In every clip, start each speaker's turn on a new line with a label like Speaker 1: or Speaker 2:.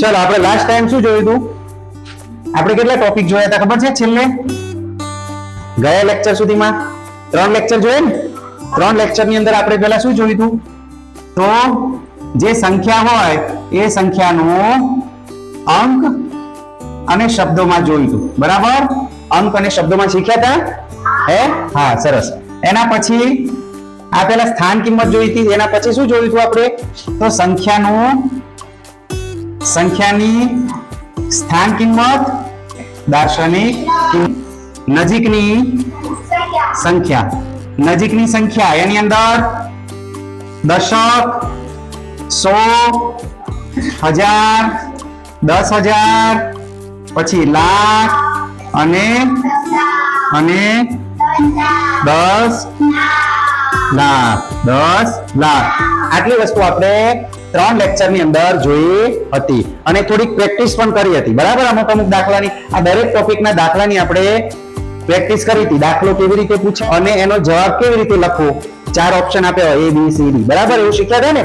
Speaker 1: ચલો આપણે last time શું જોયું હતું? આપણે કેટલા ટોપિક જોયા હતા ખબર છે? છેલ્લે ગયા લેક્ચર સુધીમાં 3 લેક્ચર જોયા ને? 3 લેક્ચર ની અંદર આપણે પહેલા શું જોયું હતું? તો જે સંખ્યા હોય એ સંખ્યાનો અંક અને શબ્દોમાં જોયું હતું, બરાબર? અંક અને શબ્દોમાં શીખ્યા હતા? હા, સરસ. એના પછી આ પેલા સ્થાન કિંમત જોઈ હતી. એના પછી શું જોયું હતું આપણે? તો સંખ્યાની સ્થાન કિંમત, દાર્શનિક નજીકની સંખ્યા એની અંદર દશક, 100, 1000, 10,000, પછી લાખ અને 10 લાખ. આટલી વસ્તુ આપણે 3 લેક્ચર ની અંદર જોઈ હતી અને થોડીક પ્રેક્ટિસ પણ કરી હતી, બરાબર? અમુક દાખલાની, આ દરેક ટોપિકના દાખલાની આપણે પ્રેક્ટિસ કરી હતી. દાખલો કેવી રીતે પૂછે અને એનો જવાબ કેવી રીતે લખવો, 4 ઓપ્શન આપ્યા હોય, A, B, C, D, બરાબર? એવું શીખ્યા હતા ને?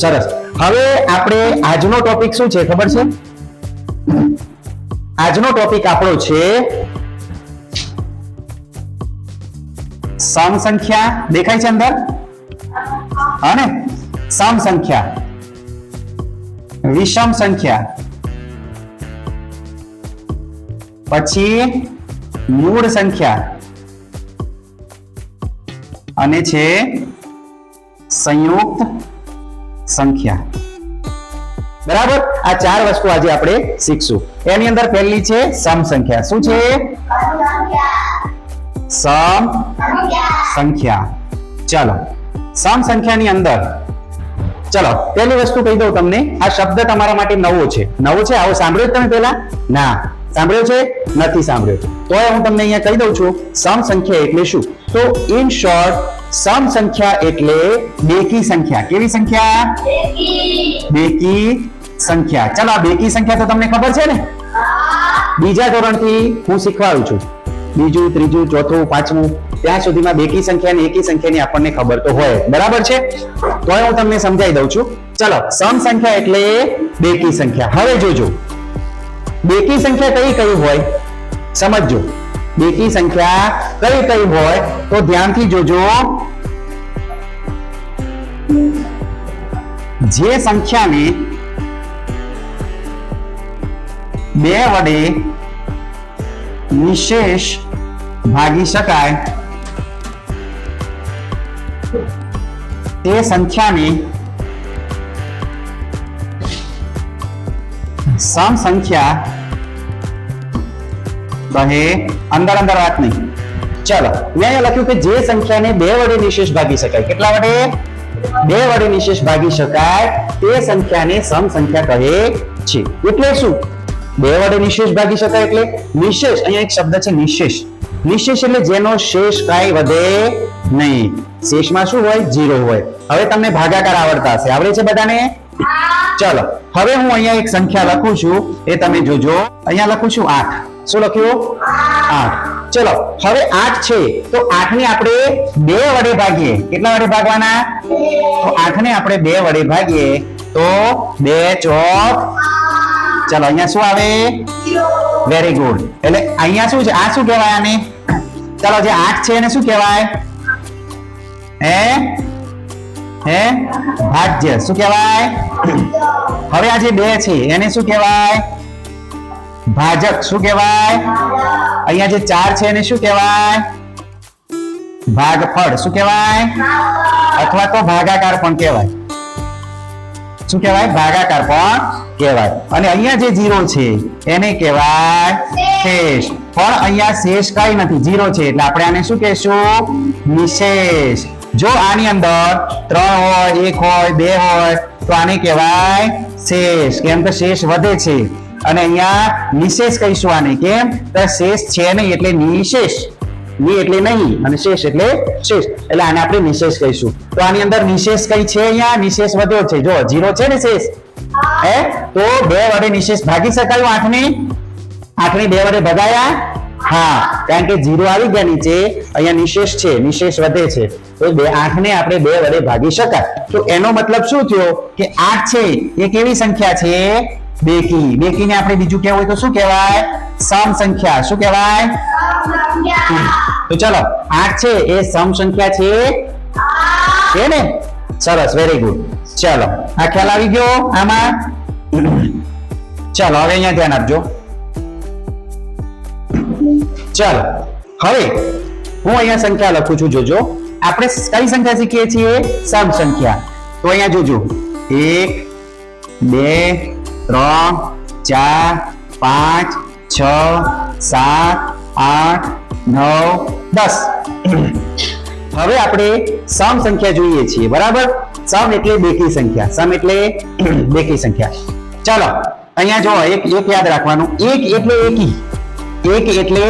Speaker 1: સરસ. હવે આપણે આજનો ટોપિક શું છે ખબર છે? આજનો ટોપિક આપણો છે સમ સંખ્યા. દેખાય છે અંદર? હા ને? સમ સંખ્યા, વિષમ સંખ્યા, પછી મૂળ સંખ્યા અને છે સંયુક્ત સંખ્યા, બરાબર? આ 4 વસ્તુ આજે આપણે શીખશું. એની અંદર પહેલી છે સમ સંખ્યા. શું છે? સમ સંખ્યા. ચલો, સમ સંખ્યાની અંદર ચલો પહેલી વસ્તુ કહી દઉં તમને. આ શબ્દ તમારા માટે નવો છે. નવો છે? આવો સાંભળ્યો તમે પહેલા? ના, સાંભળ્યો છે? નથી સાંભળ્યો. તો હું તમને અહીંયા કહી દઉં છું સમ સંખ્યા એટલે શું. તો ઇન શોર્ટ, સમ સંખ્યા એટલે બેકી સંખ્યા. કેવી સંખ્યા? બેકી સંખ્યા. ચલો, આ બેકી સંખ્યા તો તમને ખબર છે ને? બીજા ધોરણથી હું શીખવાડું છું. બીજું, ત્રીજું, ચોથું, પાંચમું, ત્યાં સુધીમાં બેકી સંખ્યા અને એકી સંખ્યાની આપણને ખબર તો હોય, બરાબર છે? તો હું તમને સમજાવી દઉં છું. ચલો, સમ સંખ્યા એટલે બેકી સંખ્યા. હવે જોજો, બેકી સંખ્યા કઈ કઈ હોય સમજજો. બેકી સંખ્યા કઈ કઈ હોય તો ધ્યાનથી જોજો. જે સંખ્યાને 2 વડે નિશેષ ભાગી શકાય તે સંખ્યાને સમ સંખ્યા કહે. અંદર વાત નહીં. ચલો, મેં અહીંયા લખ્યું કે જે સંખ્યાને 2 વડે નિશેષ ભાગી શકાય. કેટલા વડે? 2 વડે નિશેષ ભાગી શકાય તે સંખ્યાને સમ સંખ્યા કહે છે. એટલે શું? 2 વડે નિશેષ ભાગી શકાય એટલે નિશેષ. અહીંયા એક શબ્દ છે નિશેષ. નિશેષ એટલે જેનો શેષ કાંઈ વધે નહીં. શેષમાં શું હોય? 0 હોય. હવે તમને ભાગાકાર આવડતા હશે. આવડે છે બધાને? ચલો, હવે હું અહીંયા એક સંખ્યા લખું છું, એ તમે જોજો. અહીંયા લખું છું 8. શું લખ્યું? 8. ચલો, હવે 8 છે તો 8 ને આપણે 2 વડે ભાગીએ. કેટલા વડે ભાગવાના? તો 8 ને આપણે 2 વડે ભાગીએ તો 2 ચોક. ચલો, અહીંયા શું આવે? Very good. એટલે અહીંયા શું છે? આ શું કહેવાય આને? ચલો, જે 8 છે એને શું કહેવાય? ભાજ્ય. શું કહેવાય? હવે આ જે 2 છે એને શું કહેવાય? ભાજક. શું કહેવાય? અહીંયા જે 4 છે એને શું કહેવાય? ભાગફળ. શું કહેવાય? અથવા તો ભાગાકાર પણ કહેવાય. શું કહેવાય? ભાગાકાર પણ કહેવાય. અને અહીંયા જે 0 છે એને કહેવાય શેષ. પણ અહીંયા શેષ કઈ નથી, 0 છે એટલે આપણે આને શું કહેશું? નિશેષ. જો આની અંદર 3 હોય, 1 હોય, 2 હોય તો આને કહેવાય શેષ. કેમ કે શેષ વધે છે. અને અહીંયા નિશેષ કહીશું આને. કેમ? તો શેષ છે નહીં એટલે નિશેષ. ની એટલે નહીં અને શેષ એટલે શેષ. એટલે આને આપણે નિશેષ કહીશું. તો આની અંદર નિશેષ કઈ છે? અહીંયા નિશેષ વધ્યો છે. જો 0 છે ને શેષ, તો 2 વડે નિશેષ ભાગી શકાયું. 8 ને 2 વડે ભગાયા? હા, કારણ કે 0 આવી ગયા નીચે. અહીંયા નિશેષ છે, નિશેષ વધે છે તો 8 ને આપણે 2 વડે ભાગી શકાય. તો એનો મતલબ શું થયો કે 8 છે એ કેવી સંખ્યા છે? બેકીને આપણે બીજું કહેવું હોય તો શું કહેવાય? સમ સંખ્યા. શું કહેવાય? તો ચલો 8 છે એ સમ સંખ્યા છે ને? સરસ, વેરી ગુડ. ચલો આ ખ્યાલ આવી ગયો આમાં. ચલો હવે અહીંયા ધ્યાન આપજો. ચલો હવે હું અહીંયા સંખ્યા લખું છું, જોજો. આપણે કઈ સંખ્યા શીખીએ છીએ? સમ સંખ્યા. તો અહીંયા જોજો 1 2 3 4 5 6 7 8 9 10. હવે આપણે સમ સંખ્યા જોઈએ છીએ, બરાબર? સમ એટલે બેકી સંખ્યા. સમ એટલે બેકી સંખ્યા. ચાલો અહીંયા જો એક યાદ રાખવાનું. એક એટલે એકી. એક એટલે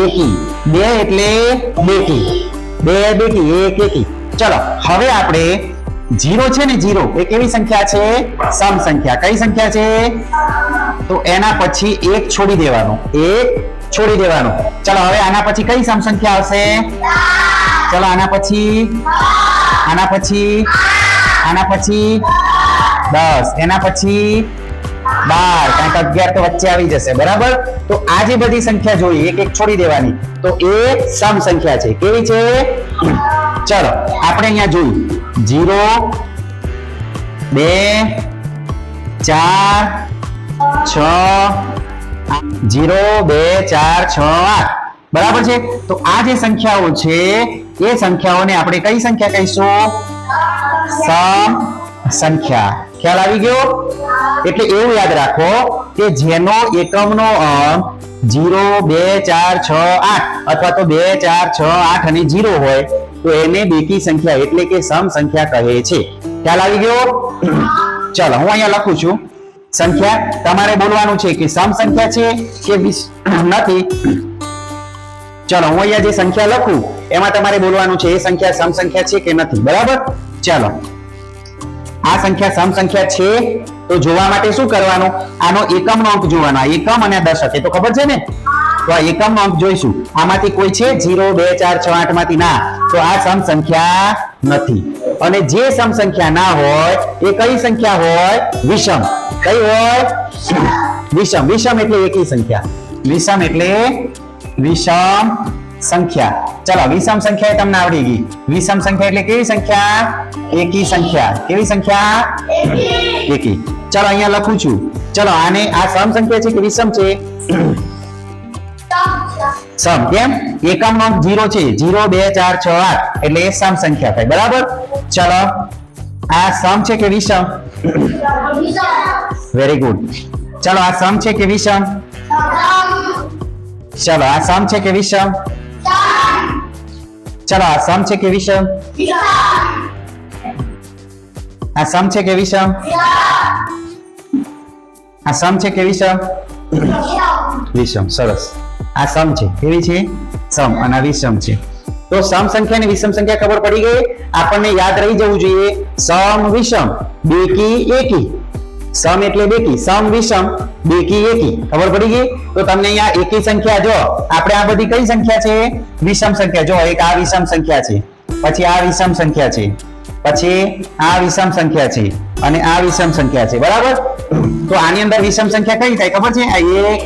Speaker 1: એકી. બે એટલે બેકી. બે બેકી, એક એકી. ચલો હવે આપણે 0 છે ને, 0 એ કેવી સંખ્યા છે? સમ સંખ્યા. કઈ સંખ્યા છે? તો એના પછી એક છોડી દેવાનો. એક છોડી દેવાનો. ચલો હવે આના પછી કઈ સમ સંખ્યા આવશે? ચલો આના પછી 10, એના પછી 12, કારણ કે 11 તો વચ્ચે આવી જશે, બરાબર? તો આ જે બધી સંખ્યા જોઈ, એક એક છોડી દેવાની, તો એ સમ સંખ્યા છે. કેવી છે? ચલો આપણે અહીંયા જોયું 0 2 4 6 0 2 4 6 8, બરાબર છે? તો આ જે સંખ્યાઓ છે એ સંખ્યાઓને આપણે કઈ સંખ્યા કહીશું? સમ સંખ્યા. ખ્યાલ આવી ગયો? એટલે એવું યાદ રાખો કે જેનો એકમનો અંક 0 2 4 6 8 અથવા તો 2 4 6 8 અને 0 હોય તો એને બેકી સંખ્યા એટલે કે સમ સંખ્યા કહે છે. ખ્યાલ આવી ગયો? ચલો હું અહીંયા લખું છું સંખ્યા. તમારે બોલવાનું છે કે સમ સંખ્યા છે કે નથી. ચલો હું અહીંયા જે સંખ્યા લખું એમાં તમારે બોલવાનું છે એ સંખ્યા સમ સંખ્યા છે કે નથી, બરાબર? ચલો આ સંખ્યા સમ સંખ્યા છે તો જોવા માટે શું કરવાનું? આનો એકમનો અંક જોવાનો. એકમ અને દશક, એ તો ખબર છે ને? તો આ એકમનો અંક જોઈશું. આમાંથી કોઈ છે 0 2 4 6 8 માંથી? ના. તો આ સમ સંખ્યા નથી. અને જે સમ સંખ્યા ના હોય એ કઈ સંખ્યા હોય? વિષમ. કઈ હોય? વિષમ. વિષમ એટલે એકી સંખ્યા. વિષમ એટલે વિષમ સંખ્યા. ચલો વિષમ સંખ્યા એ તમને આવડી ગઈ. વિષમ સંખ્યા એટલે કેવી સંખ્યા? એકી સંખ્યા. કેવી સંખ્યા? એકી. ચલો અહીંયા લખું છું. ચલો આને આ સમ સંખ્યા છે કે વિષમ છે? સમ. કેમ? એકમનો અંક 0 છે. 0 2 4 6 8 એટલે એ સમ સંખ્યા થાય, બરાબર? ચલો આ સમ છે કે વિષમ? Very good. ચલો આ સમ છે કે વિષમ? ચલો આ સમ છે કે વિષમ? ચલો આ સમ છે કે વિષમ? આ સમ છે કે વિષમ? આ સમ છે કે વિષમ? વિષમ. સરસ. આ સમ છે. કેવી છે? સમ. અને વિષમ છે. તો સમ સંખ્યા અને વિષમ સંખ્યા ખબર પડી ગઈ. આપણને યાદ રહી જવું જોઈએ સમ વિષમ બેકી એકી. સમ એટલે બેકી, સમ વિષમ બેકી એકી. ખબર પડી ગઈ? તો તમને અહીંયા એકી સંખ્યા જો આપણે આ બધી કઈ સંખ્યા છે? વિષમ સંખ્યા. જો એક આ વિષમ સંખ્યા છે, પછી આ વિષમ સંખ્યા છે, પછી આ વિષમ સંખ્યા છે અને આ વિષમ સંખ્યા છે, બરાબર? તો આની અંદર વિષમ સંખ્યા કઈ થાય ખબર છે? આ 1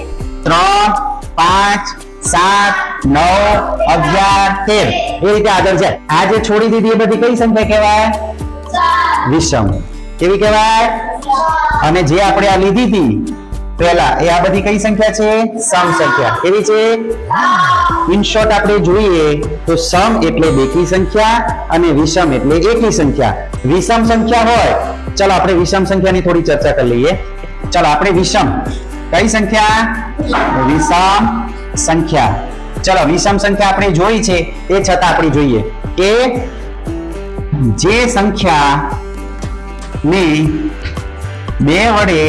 Speaker 1: 3 5 7 9 11 13 એ રીતે આગળ જાય. આ જે છોડી દીધી એ બધી કઈ સંખ્યા કહેવાય? વિષમ. કેવી કહેવાય? અને જે આપણે આ લીધી હતી પહેલા એ આ બધી કઈ સંખ્યા છે? સમ સંખ્યા. કેવી છે? ઇન શોર્ટ આપણે જોઈએ તો સમ એટલે બેકી સંખ્યા અને વિષમ એટલે એકી સંખ્યા. વિષમ સંખ્યા હોય, ચલો આપણે વિષમ સંખ્યાની થોડી ચર્ચા કરી લઈએ. ચલો આપણે વિષમ કઈ સંખ્યા? વિષમ સંખ્યા. ચલો વિષમ સંખ્યા આપણે જોઈ છે એ છતાં આપણે જોઈએ કે જે સંખ્યા ને 2 વડે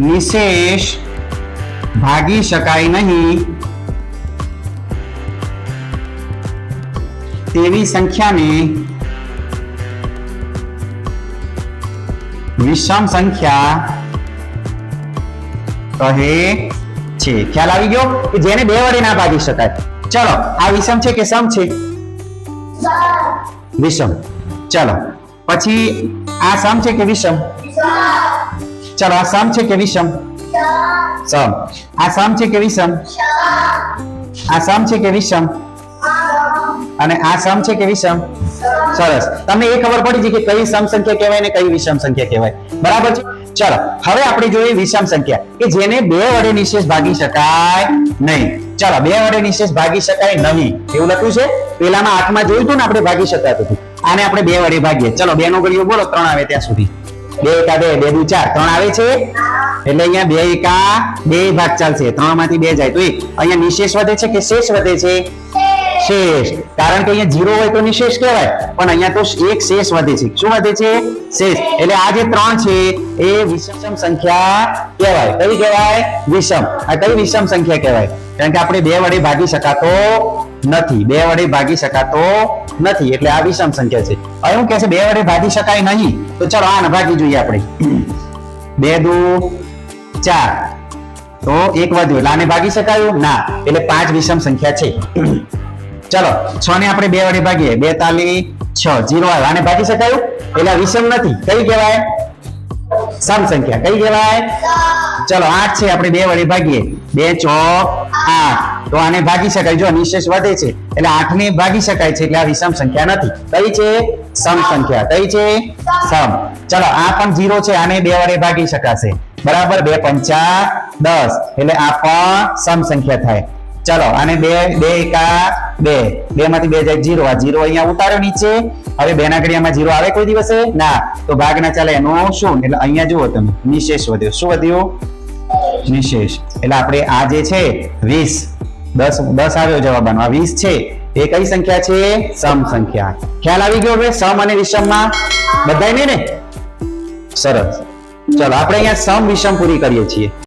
Speaker 1: નિશેષ ભાગી શકાય નહીં તેવી સંખ્યાને વિષમ સંખ્યા કહે છે. ખ્યાલ આવી ગયો કે જેને 2 વડે ના ભાગી શકાય. ચલો આ વિષમ છે કે સમ છે? વિષમ. ચલો પછી આ સમ છે કે વિષમ? ચલો આ સમ છે કે વિષમ? સમ. આ સમ છે કે વિષમ? આ સમ છે કે વિષમ? અને આ સમ છે કે વિષમ? સરસ. તમને એ ખબર પડી છે કે કઈ સમ સંખ્યા કહેવાય ને કઈ વિષમ સંખ્યા કહેવાય. બરાબર છે. ચલો હવે આપણે જોઈએ વિષમ સંખ્યા કે જેને 2 વડે નિશેષ ભાગી શકાય નહીં. ચલો 2 વડે નિશેષ ભાગી શકાય નહીં એવું લખ્યું છે. પેલામાં 8 માં જોયું હતું ને આપણે ભાગી શકાતું હતું. આને આપણે 2 વડે ભાગીએ. ચલો 2 નો ઘડીઓ બોલો 3 આવે ત્યાં સુધી. 2 એકા 2, 2 દુ 4, 3 આવે છે. એટલે અહીંયા 2 એકા 2 ભાગ ચાલશે. 3 માંથી 2 જાય તો 1. અહીંયા નિશેષ વધે છે કે શેષ વધે છે? શેષ. કારણ કે અહીંયા 0 હોય તો નિશેષ કહેવાય, પણ અહીંયા તો એક શેષ વધે છે. શું વધે છે? શેષ. એટલે આ જે 3 છે એ વિષમ સંખ્યા કહેવાય. કઈ કહેવાય? વિષમ. આ કઈ વિષમ સંખ્યા કહેવાય? કારણ કે આપણે 2 વડે ભાગી શકાતો નથી. 2 વડે ભાગી શકાતો નથી એટલે આ વિષમ સંખ્યા છે. હવે હું કહે છે 2 વડે ભાગી શકાય નહીં, તો ચલો આને ભાગી જોઈએ આપણે. 2 દુ 4 તો 1 વધ્યો એટલે આને ભાગી શકાયું ના, એટલે 5 વિષમ સંખ્યા છે. ચલો 6 ને આપણે 2 વડે ભાગીએ. 2 તાલી 6, 0 આવ્યો. આને ભાગી શકાયું એટલે આ વિષમ નથી. કઈ કહેવાય? સમ સંખ્યા. કઈ કહેવાય? ચલો 8 છે આપણે 2 વડે ભાગીએ. 2 ચોક 8 તો આને ભાગી શકાય. જો નિશેષ વધે છે એટલે 8 ને ભાગી શકાય છે એટલે આ વિષમ સંખ્યા નથી. કઈ છે? સમ સંખ્યા. કઈ છે? સમ. ચલો આ પણ 0 છે, આને 2 વડે ભાગી શકાશે. બરાબર. 2 પંચા 10 એટલે આ પણ સમ સંખ્યા થાય. ચલો આને 2 એકા 2, 2 માંથી 2 જાય 0. આ 0 અહીંયા ઉતાર્યો નીચે. હવે 2 ના ઘડિયામાં 0 આવે કોઈ દિવસે ના, તો ભાગ ના ચાલે. એનો શું? એટલે અહીંયા જુઓ તમે નિશેષ વધ્યો. શું વધ્યું? નિશેષ. એટલે આપણે આ જે છે 20 10 આવ્યો જવાબમાં. આ 20 છે એ કઈ સંખ્યા છે? સમ સંખ્યા. ખ્યાલ આવી ગયો હવે સમ અને વિષમમાં બધાયને ને? સરસ. ચલો આપણે અહીંયા સમ વિષમ પૂરી કરીએ છીએ.